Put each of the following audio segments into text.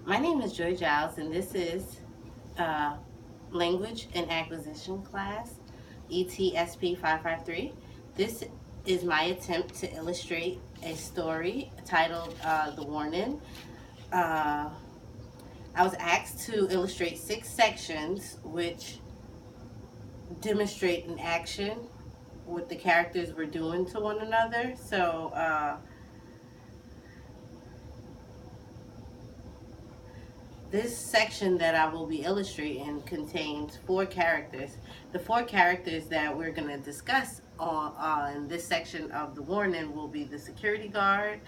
My name is Joy Giles, and this is Language and Acquisition class, ETSP 553. This is my attempt to illustrate a story titled The Warning. I was asked to illustrate 6 sections which demonstrate an action what the characters were doing to one another. So this section that I will be illustrating contains 4 characters. The 4 characters that we're going to discuss on this section of the warning will be the security guard,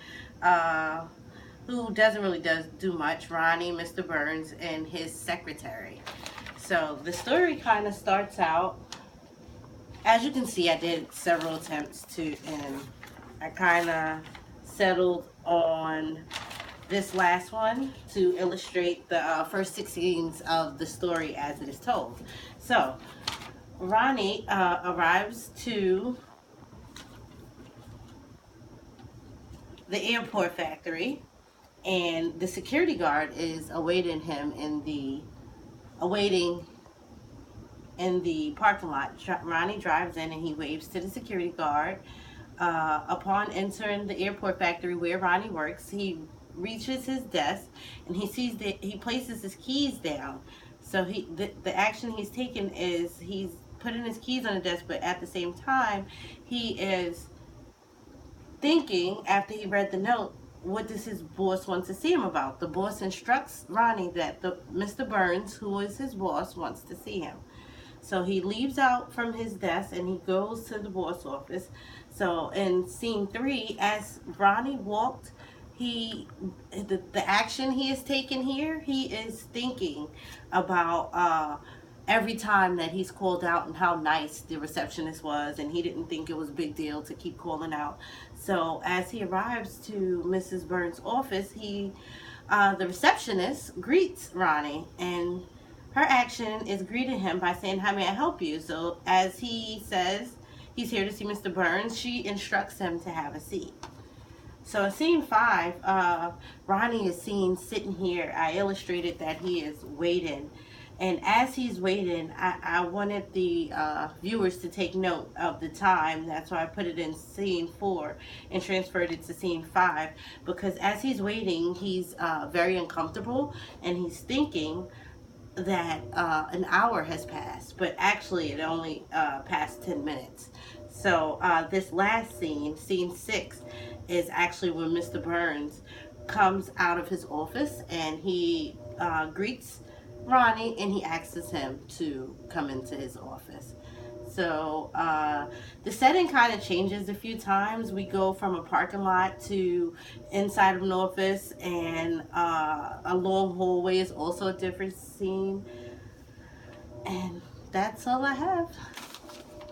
who doesn't really do much, Ronnie, Mr. Burns, and his secretary. So the story kind of starts out, as you can see, I did several attempts and I kind of settled on this last one to illustrate the first 6 scenes of the story as it is told. So, Ronnie arrives to the airport factory, and the security guard is awaiting him in the parking lot. Ronnie drives in and he waves to the security guard. Upon entering the airport factory where Ronnie works, he reaches his desk and he sees that he places his keys down. So the action he's taken is he's putting his keys on the desk, but at the same time he is thinking, after he read the note, what does his boss want to see him about? The boss instructs Ronnie that Mr. Burns, who is his boss, wants to see him. So he leaves out from his desk and he goes to the boss office. So in scene 3, as Ronnie walked, the action he is taking here, he is thinking about every time that he's called out and how nice the receptionist was, and he didn't think it was a big deal to keep calling out. So as he arrives to Mrs. Burns' office, the receptionist greets Ronnie, and her action is greeting him by saying, "How may I help you?" So as he says he's here to see Mr. Burns, she instructs him to have a seat. So in scene 5, Ronnie is seen sitting here. I illustrated that he is waiting. And as he's waiting, I wanted the viewers to take note of the time. That's why I put it in scene 4 and transferred it to scene 5. Because as he's waiting, he's very uncomfortable and he's thinking that an hour has passed. But actually, it only passed 10 minutes. So this last scene, scene 6, is actually when Mr. Burns comes out of his office and he greets Ronnie and he asks him to come into his office. So the setting kind of changes a few times. We go from a parking lot to inside of an office, and a long hallway is also a different scene. And that's all I have.